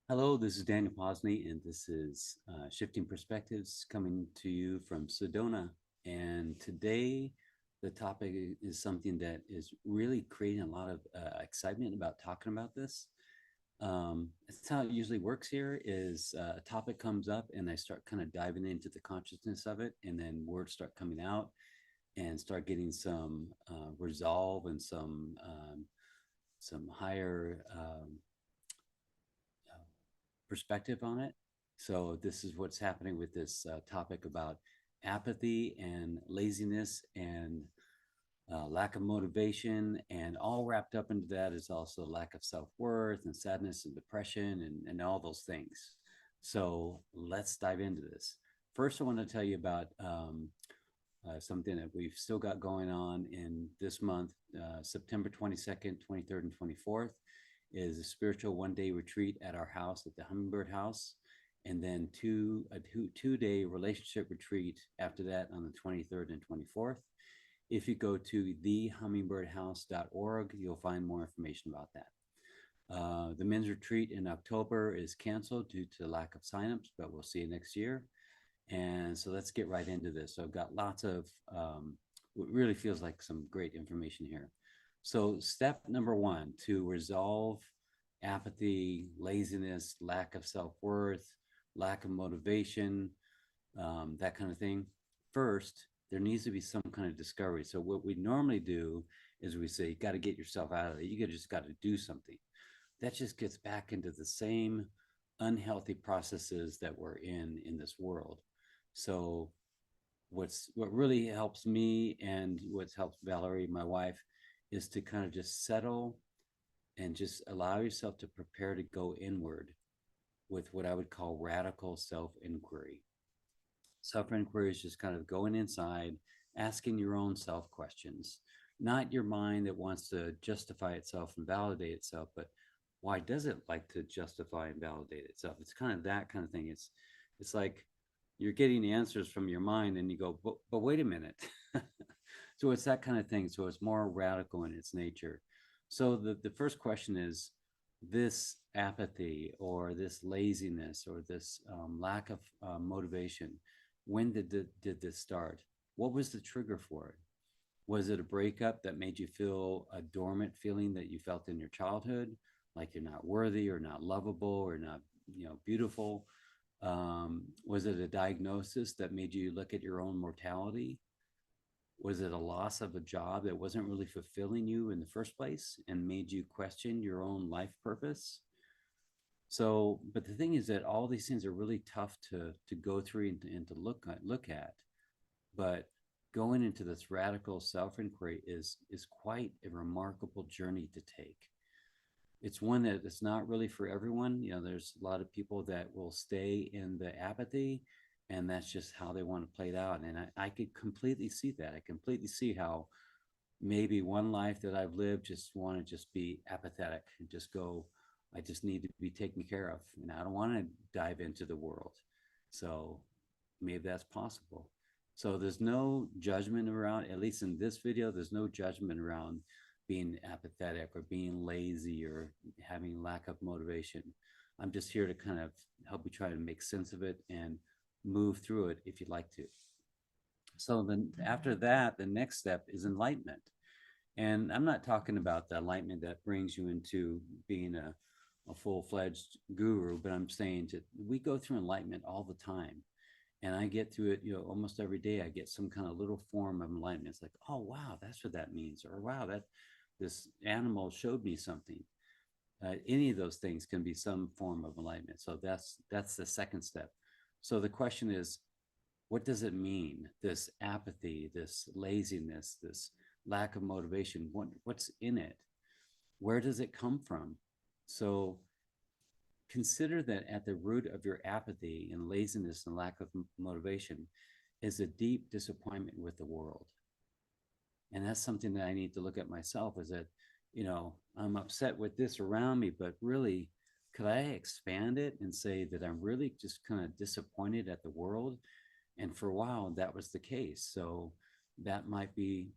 Hello, this is Daniel Posney, and this is Shifting Perspectives coming to you from Sedona. And today, the topic is something that is really creating a lot of excitement about talking about this. That's how it usually works here is a topic comes up and I start kind of diving into the consciousness of it, and then words start coming out and start getting some resolve and some higher perspective on it. So this is what's happening with this topic about apathy and laziness and lack of motivation, and all wrapped up into that is also lack of self-worth and sadness and depression and all those things. So let's dive into this. First, I want to tell you about something that we've still got going on in this month, September 22nd, 23rd, and 24th is a spiritual one-day retreat at our house at the Hummingbird House, and then two-day relationship retreat after that on the 23rd and 24th. If you go to thehummingbird.house.org, you'll find more information about that. The men's retreat in October is canceled due to lack of signups, but we'll see you next year. And so let's get right into this. So I've got lots of what really feels like some great information here. So step number one to resolve apathy, laziness, lack of self-worth, lack of motivation, that kind of thing. First, there needs to be some kind of discovery. So what we normally do is we say, you got to get yourself out of it. You just got to do something. That just gets back into the same unhealthy processes that we're in this world. So what really helps me and what helps Valerie, my wife, is to kind of just settle and just allow yourself to prepare to go inward with what I would call radical self-inquiry. Self-inquiry is just kind of going inside, asking your own self questions, not your mind that wants to justify itself and validate itself, but why does it like to justify and validate itself? It's kind of that kind of thing. It's like you're getting answers from your mind and you go, but wait a minute. So it's that kind of thing. So it's more radical in its nature. So the first question is, this apathy or this laziness or this lack of motivation, when did this start? What was the trigger for it? Was it a breakup that made you feel a dormant feeling that you felt in your childhood, like you're not worthy or not lovable or not, beautiful? Was it a diagnosis that made you look at your own mortality? Was it a loss of a job that wasn't really fulfilling you in the first place and made you question your own life purpose? So, but the thing is that all these things are really tough to go through and to look at. But going into this radical self-inquiry is quite a remarkable journey to take. It's one that it's not really for everyone. There's a lot of people that will stay in the apathy, and that's just how they want to play it out. And I could completely see that. I completely see how maybe one life that I've lived just want to just be apathetic and just go, I just need to be taken care of. And I don't want to dive into the world. So maybe that's possible. So there's no judgment around, at least in this video, there's no judgment around being apathetic or being lazy or having lack of motivation. I'm just here to kind of help you try to make sense of it and move through it if you'd like to. So then after that, the next step is enlightenment. And I'm not talking about the enlightenment that brings you into being a full-fledged guru, but I'm saying that we go through enlightenment all the time. And I get through it, almost every day. I get some kind of little form of enlightenment. It's like, oh wow, that's what that means, or wow, that this animal showed me something. Any of those things can be some form of enlightenment. So that's the second step. So the question is, what does it mean? This apathy, this laziness, this lack of motivation. What's in it? Where does it come from? So consider that at the root of your apathy and laziness and lack of motivation is a deep disappointment with the world. And that's something that I need to look at myself, is that, I'm upset with this around me, but really, could I expand it and say that I'm really just kind of disappointed at the world? And for a while, that was the case. So that might be,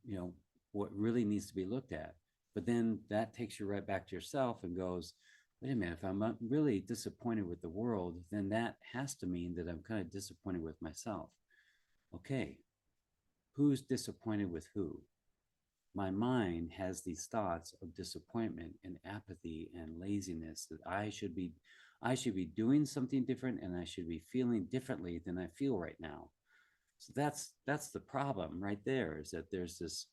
what really needs to be looked at. But then that takes you right back to yourself and goes, wait a minute, if I'm really disappointed with the world, then that has to mean that I'm kind of disappointed with myself. Okay, who's disappointed with who? My mind has these thoughts of disappointment and apathy and laziness that I should be doing something different and I should be feeling differently than I feel right now. So that's the problem right there, is that there's this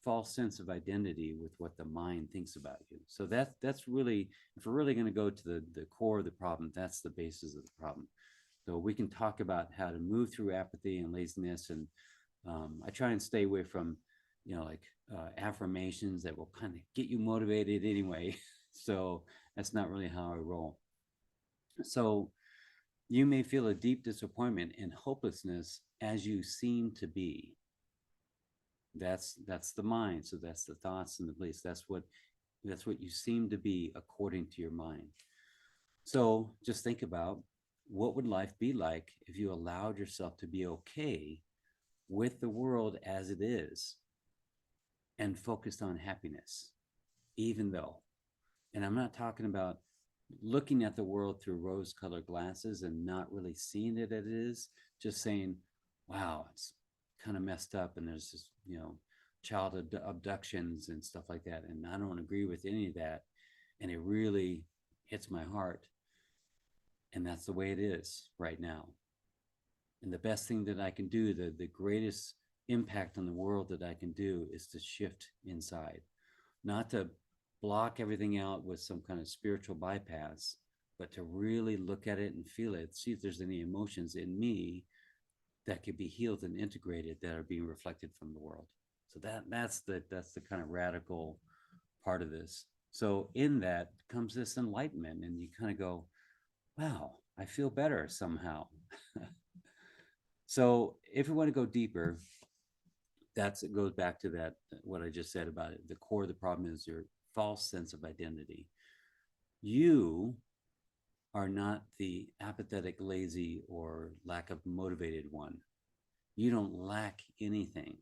false sense of identity with what the mind thinks about you. So that's really, if we're really going to go to the core of the problem, that's the basis of the problem. So we can talk about how to move through apathy and laziness, and I try and stay away from, like affirmations that will kind of get you motivated anyway. So that's not really how I roll. So you may feel a deep disappointment and hopelessness as you seem to be. That's the mind. So that's the thoughts and the beliefs. That's what you seem to be according to your mind. So just think about, what would life be like if you allowed yourself to be okay with the world as it is and focused on happiness, even though, and I'm not talking about looking at the world through rose colored glasses and not really seeing it as it is, just saying, wow, it's kind of messed up. And there's this, child abductions and stuff like that. And I don't agree with any of that. And it really hits my heart. And that's the way it is right now. And the best thing that I can do, the greatest impact on the world that I can do, is to shift inside, not to block everything out with some kind of spiritual bypass, but to really look at it and feel it, see if there's any emotions in me that could be healed and integrated that are being reflected from the world. So that's the kind of radical part of this. So in that comes this enlightenment, and you kind of go, wow, I feel better somehow. So if we want to go deeper, it goes back to that, what I just said about it. The core of the problem is your false sense of identity. You are not the apathetic, lazy, or lack of motivated one. You don't lack anything.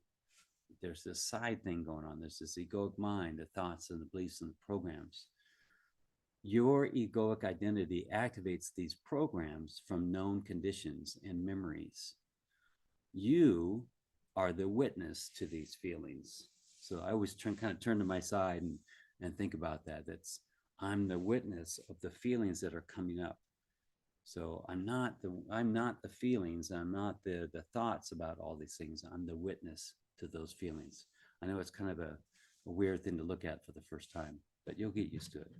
There's this side thing going on. There's this egoic mind, the thoughts and the beliefs and the programs. Your egoic identity activates these programs from known conditions and memories. You are the witness to these feelings. So I always kind of turn to my side and think about that. I'm the witness of the feelings that are coming up. So I'm not the feelings. I'm not the thoughts about all these things. I'm the witness to those feelings. I know it's kind of a weird thing to look at for the first time, but you'll get used to it.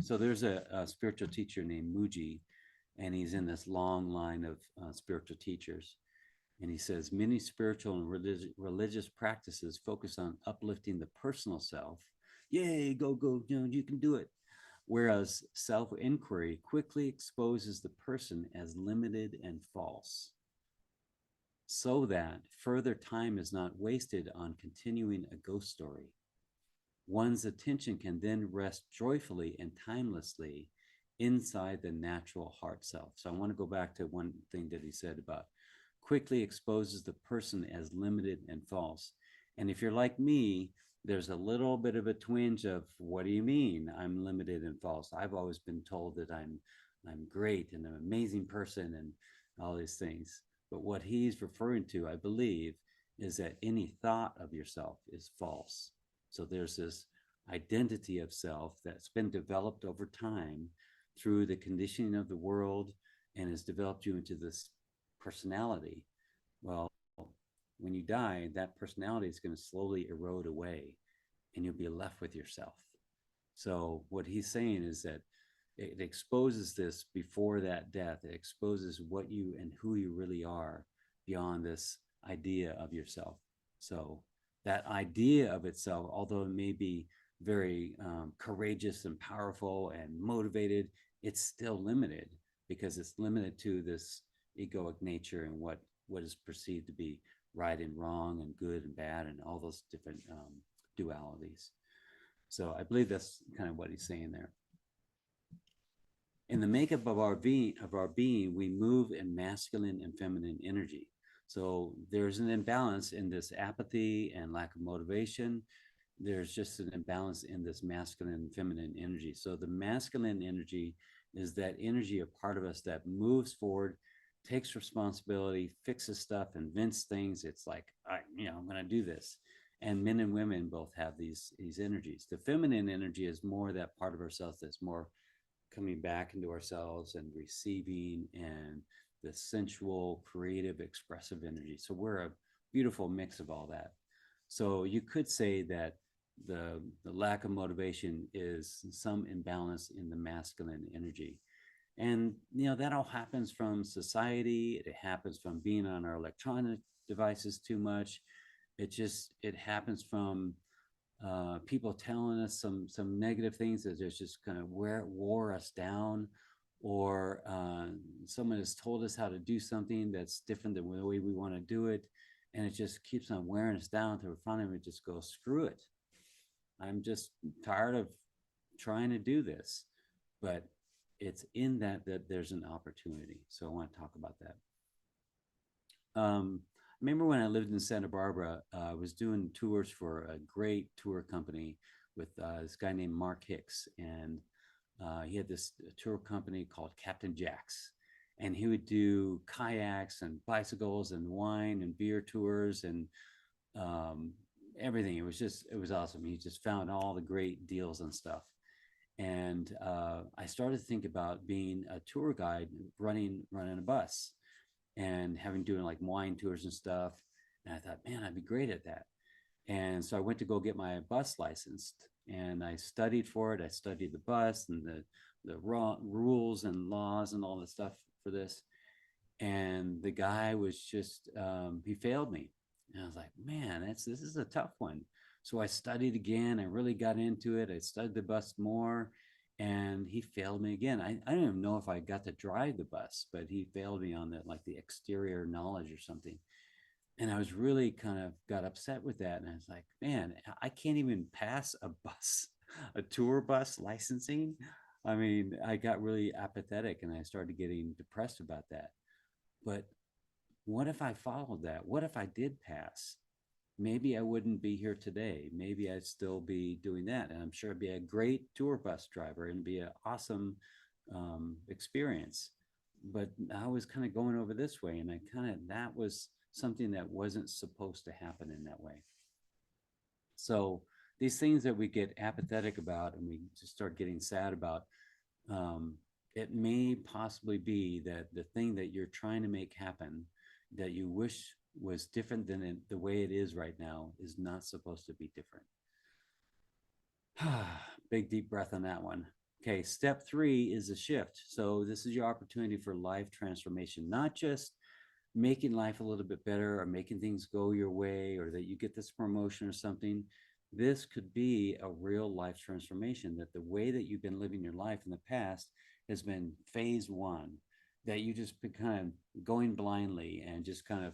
So there's a spiritual teacher named Muji, and he's in this long line of spiritual teachers. And he says many spiritual and religious practices focus on uplifting the personal self. Yay, go, you can do it. Whereas self inquiry quickly exposes the person as limited and false, so that further time is not wasted on continuing a ghost story. One's attention can then rest joyfully and timelessly inside the natural heart self. So I want to go back to one thing that he said about quickly exposes the person as limited and false. And if you're like me, there's a little bit of a twinge of, what do you mean I'm limited and false? I've always been told that I'm great and an amazing person and all these things. But what he's referring to, I believe, is that any thought of yourself is false. So there's this identity of self that's been developed over time through the conditioning of the world and has developed you into this personality. Well, when you die, that personality is going to slowly erode away and you'll be left with yourself. So what he's saying is that it exposes this before that death. It exposes what you and who you really are beyond this idea of yourself. So that idea of itself, although it may be very courageous and powerful and motivated, it's still limited because it's limited to this egoic nature and what is perceived to be right and wrong and good and bad and all those different dualities. So I believe that's kind of what he's saying there. In the makeup of our being, we move in masculine and feminine energy. So there's an imbalance in this apathy and lack of motivation. there's just an imbalance in this masculine and feminine energy. So the masculine energy is that energy, a part of us that moves forward, takes responsibility, fixes stuff, invents things. It's like, I'm going to do this. And men and women both have these energies. The feminine energy is more that part of ourselves that's more coming back into ourselves and receiving, and the sensual, creative, expressive energy. So we're a beautiful mix of all that. So you could say that the lack of motivation is some imbalance in the masculine energy. And that all happens from society. It happens from being on our electronic devices too much. It happens from people telling us some negative things that just kind of wore us down, or someone has told us how to do something that's different than the way we want to do it, and it just keeps on wearing us down to finally we just go, screw it. I'm just tired of trying to do this. But it's in that there's an opportunity. So I want to talk about that. I remember when I lived in Santa Barbara, I was doing tours for a great tour company with this guy named Mark Hicks. And he had this tour company called Captain Jack's. And he would do kayaks and bicycles and wine and beer tours and everything. It was awesome. He just found all the great deals and stuff. And I started to think about being a tour guide, running a bus and doing like wine tours and stuff. And I thought, man, I'd be great at that. And so I went to go get my bus licensed, and I studied for it. I studied the bus and the raw rules and laws and all the stuff for this. And the guy was just he failed me. And I was like, man, this is a tough one. So I studied again. I really got into it. I studied the bus more, and he failed me again. I don't even know if I got to drive the bus, but he failed me on the exterior knowledge or something. And I was really kind of got upset with that. And I was like, man, I can't even pass a bus, a tour bus licensing. I mean, I got really apathetic and I started getting depressed about that. But what if I followed that? What if I did pass? Maybe I wouldn't be here today. Maybe I'd still be doing that. And I'm sure it'd be a great tour bus driver and be an awesome experience. But I was kind of going over this way, and that was something that wasn't supposed to happen in that way. So these things that we get apathetic about and we just start getting sad about, it may possibly be that the thing that you're trying to make happen that you wish was different than the way it is right now is not supposed to be different. Big deep breath on that one. Okay, step 3 is a shift. So this is your opportunity for life transformation, not just making life a little bit better or making things go your way or that you get this promotion or something. This could be a real life transformation, that the way that you've been living your life in the past has been phase 1, that you just been kind of going blindly and just kind of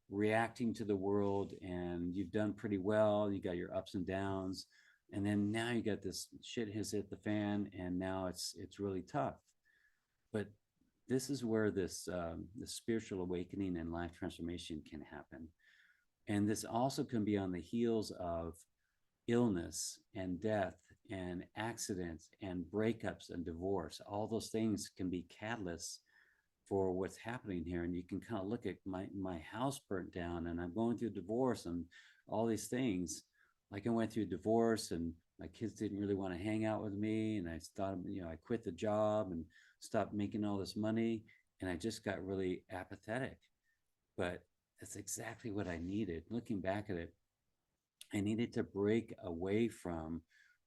reacting to the world, and you've done pretty well. You got your ups and downs, and then now you got this shit has hit the fan, and now it's really tough. But this is where this spiritual awakening and life transformation can happen. And this also can be on the heels of illness and death and accidents and breakups and divorce. All those things can be catalysts for what's happening here. And you can kind of look at my house burnt down, and I'm going through divorce and all these things. Like I went through divorce, and my kids didn't really want to hang out with me, and I thought, I quit the job and stopped making all this money, and I just got really apathetic. But that's exactly what I needed. Looking back at it, I needed to break away from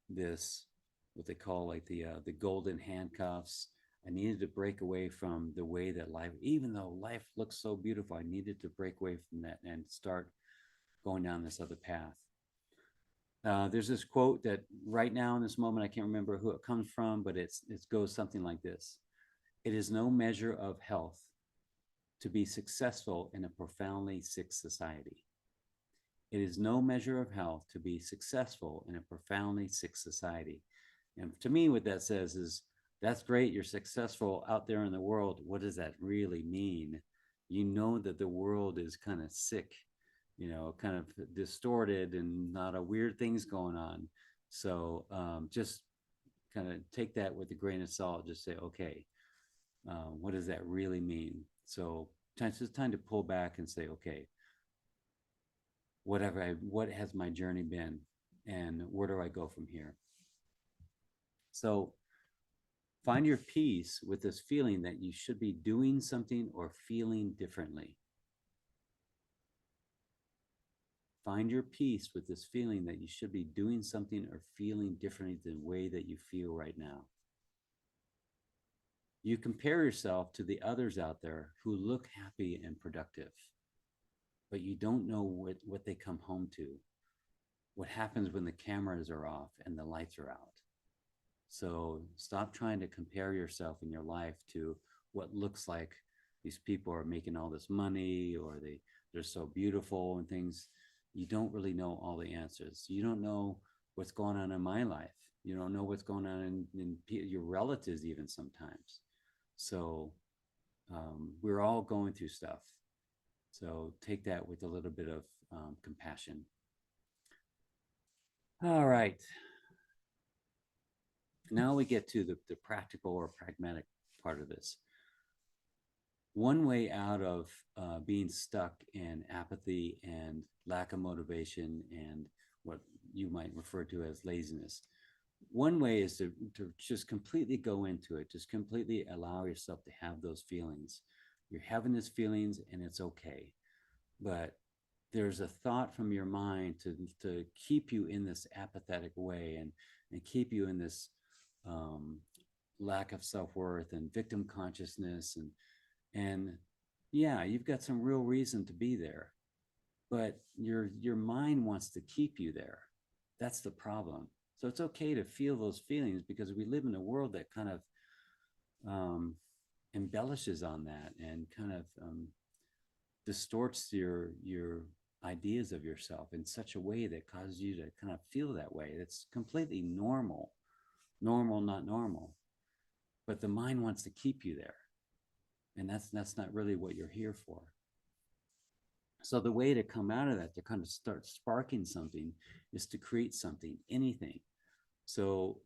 this, what they call like the golden handcuffs. I needed to break away from the way that life, even though life looks so beautiful, I needed to break away from that and start going down this other path. There's this quote that right now in this moment, I can't remember who it comes from, but it goes something like this. It is no measure of health to be successful in a profoundly sick society. It is no measure of health to be successful in a profoundly sick society. And to me, what that says is, that's great, you're successful out there in the world. What does that really mean? You know that the world is kind of sick. kind of distorted and not a weird things going on. So just kind of take that with a grain of salt. Just say, okay, what does that really mean? So it's just time to pull back and say, okay, what has my journey been, and where do I go from here? So find your peace with this feeling that you should be doing something or feeling differently. Find your peace with this feeling that you should be doing something or feeling differently than the way that you feel right now. You compare yourself to the others out there who look happy and productive, but you don't know what they come home to, what happens when the cameras are off and the lights are out. So stop trying to compare yourself in your life to what looks like these people are making all this money, or they're so beautiful and things. You don't really know all the answers. You don't know what's going on in my life. You don't know what's going on in your relatives even sometimes. So we're all going through stuff. So take that with a little bit of compassion. All right. Now we get to the practical or pragmatic part of this. One way out of being stuck in apathy and lack of motivation and what you might refer to as laziness, one way is to just completely go into it, just completely allow yourself to have those feelings. You're having these feelings and it's okay. But there's a thought from your mind to keep you in this apathetic way, and keep you in this lack of self-worth and victim consciousness, and yeah, you've got some real reason to be there, but your mind wants to keep you there. That's the problem. So it's okay to feel those feelings, because we live in a world that kind of embellishes on that and kind of distorts your ideas of yourself in such a way that causes you to kind of feel that way. It's completely normal, not normal, but the mind wants to keep you there, and that's not really what you're here for. So the way to come out of that, to kind of start sparking something, is to create something, anything. So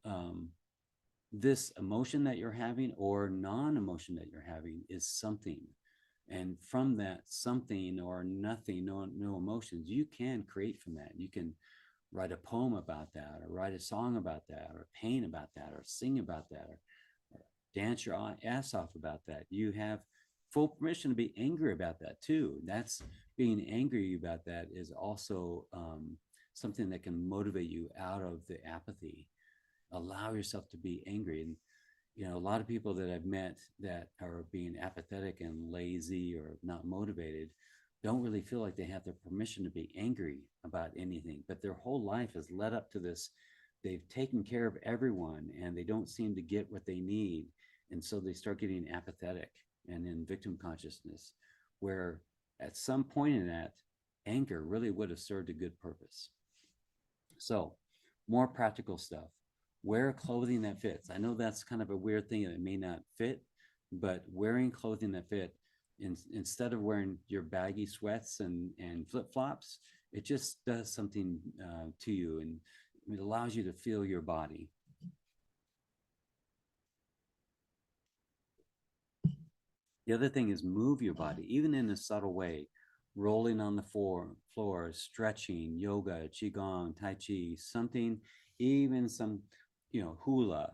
this emotion that you're having or non-emotion that you're having is something. And from that something or nothing, no emotions, you can create from that. You can write a poem about that, or write a song about that, or paint about that, or sing about that, or dance your ass off about that. You have full permission to be angry about that too. That's being angry about that is also something that can motivate you out of the apathy. Allow yourself to be angry. And a lot of people that I've met that are being apathetic and lazy or not motivated don't really feel like they have the permission to be angry about anything, but their whole life has led up to this. They've taken care of everyone and they don't seem to get what they need, and so they start getting apathetic and in victim consciousness, where at some point in that, anger really would have served a good purpose. So more practical stuff. Wear clothing that fits. I know that's kind of a weird thing that may not fit, but wearing clothing that fit, instead of wearing your baggy sweats and flip-flops, it just does something to you, and it allows you to feel your body. The other thing is move your body, even in a subtle way, rolling on the floor, stretching, yoga, qigong, tai chi, something, even some, hula.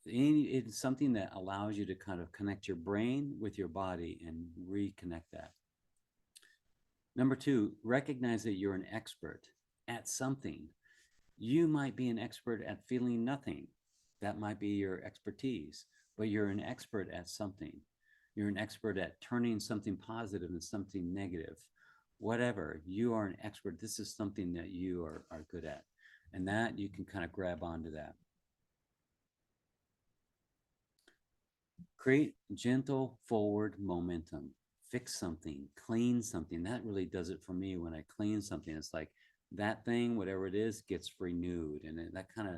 It's something that allows you to kind of connect your brain with your body and reconnect that. Number two, recognize that you're an expert at something. You might be an expert at feeling nothing. That might be your expertise, but you're an expert at something. You're an expert at turning something positive into something negative. Whatever, you are an expert. This is something that you are good at. And that you can kind of grab onto that. Create gentle forward momentum. Fix something, clean something. That really does it for me. When I clean something, it's like that thing, whatever it is, gets renewed. And that kind of,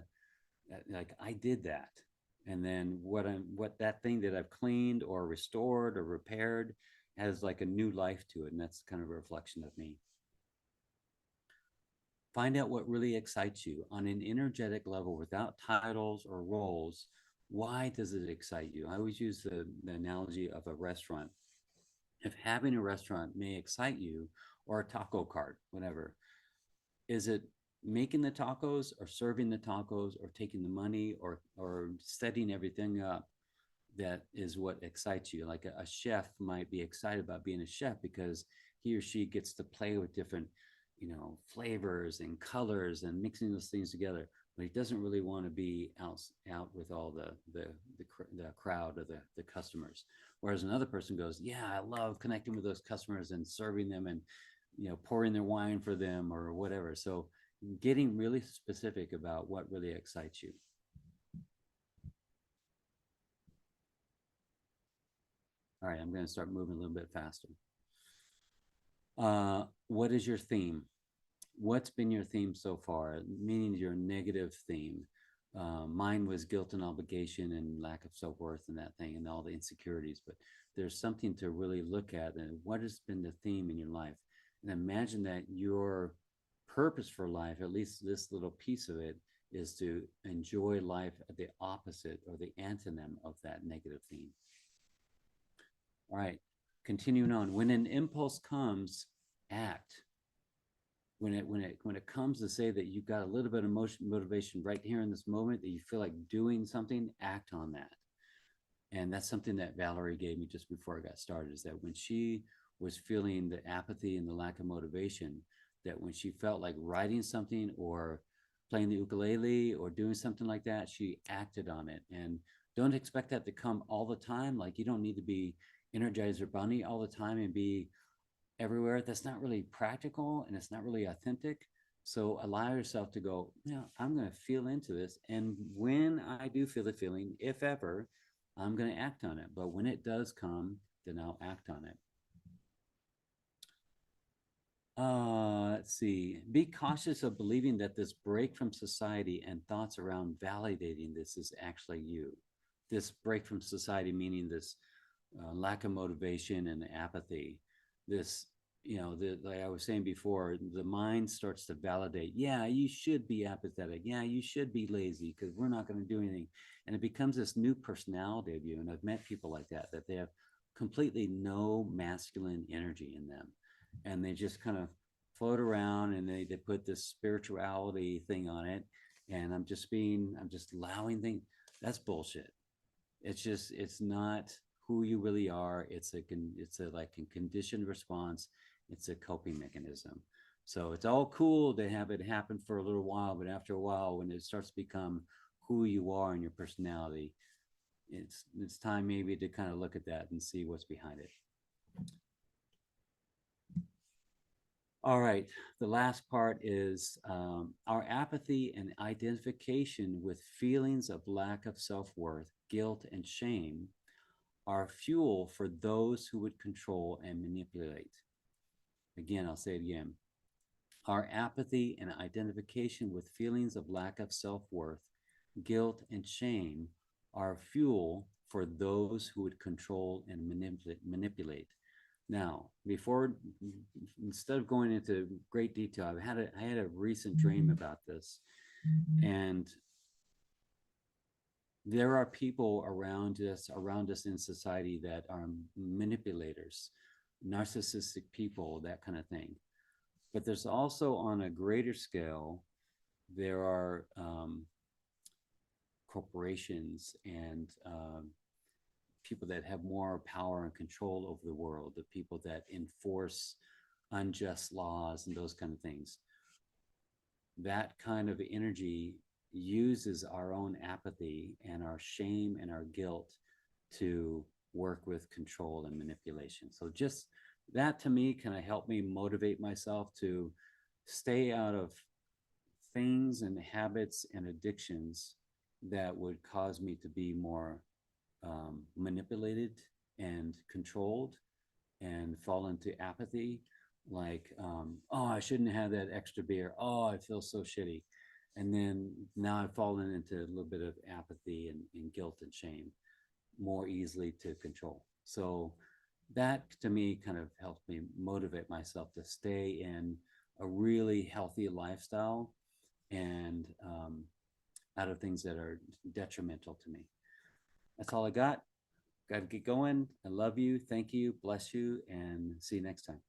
like, I did that. And then what that thing that I've cleaned or restored or repaired has like a new life to it. And that's kind of a reflection of me. Find out what really excites you on an energetic level without titles or roles. Why does it excite you? I always use the analogy of a restaurant. If having a restaurant may excite you, or a taco cart, whatever, is it making the tacos or serving the tacos or taking the money or setting everything up that is what excites you? Like a chef might be excited about being a chef because he or she gets to play with different, flavors and colors and mixing those things together. But he doesn't really want to be out with all the crowd or the customers. Whereas another person goes, yeah, I love connecting with those customers and serving them and pouring their wine for them or whatever. So getting really specific about what really excites you. All right, I'm going to start moving a little bit faster. What is your theme? What's been your theme so far? Meaning your negative theme. Mine was guilt and obligation and lack of self-worth and that thing and all the insecurities. But there's something to really look at. And what has been the theme in your life? And imagine that your purpose for life, at least this little piece of it, is to enjoy life at the opposite or the antonym of that negative theme. All right, continuing on. When an impulse comes, act. When it comes to say that you've got a little bit of motivation right here in this moment that you feel like doing something, act on that. And that's something that Valerie gave me just before I got started, is that when she was feeling the apathy and the lack of motivation, that when she felt like writing something or playing the ukulele or doing something like that, she acted on it. And don't expect that to come all the time. Like, you don't need to be Energizer Bunny all the time and be everywhere. That's not really practical and it's not really authentic. So allow yourself to go, I'm going to feel into this. And when I do feel the feeling, if ever, I'm going to act on it. But when it does come, then I'll act on it. Let's see. Be cautious of believing that this break from society and thoughts around validating this is actually you. This break from society, meaning this lack of motivation and apathy. This, like I was saying before, the mind starts to validate, yeah, you should be apathetic. Yeah, you should be lazy because we're not going to do anything. And it becomes this new personality of you. And I've met people like that they have completely no masculine energy in them. And they just kind of float around and they put this spirituality thing on it. And I'm just allowing things. That's bullshit. It's not who you really are. It's a like a conditioned response. It's a coping mechanism. So it's all cool to have it happen for a little while, but after a while, when it starts to become who you are and your personality, it's time maybe to kind of look at that and see what's behind it. All right, the last part is our apathy and identification with feelings of lack of self-worth, guilt, and shame are fuel for those who would control and manipulate. Again, I'll say it again. Our apathy and identification with feelings of lack of self-worth, guilt, and shame are fuel for those who would control and manipulate. Now, instead of going into great detail, I had a recent dream about this, and there are people around us in society that are manipulators, narcissistic people, that kind of thing. But there's also, on a greater scale, there are corporations and people that have more power and control over the world, the people that enforce unjust laws and those kind of things. That kind of energy uses our own apathy and our shame and our guilt to work with control and manipulation. So just that, to me, kind of helped me motivate myself to stay out of things and habits and addictions that would cause me to be more manipulated and controlled and fall into apathy. Like, oh, I shouldn't have that extra beer. Oh, I feel so shitty. And then now I've fallen into a little bit of apathy and guilt and shame more easily to control. So that, to me, kind of helped me motivate myself to stay in a really healthy lifestyle and out of things that are detrimental to me. That's all I got. Got to get going. I love you. Thank you. Bless you. And see you next time.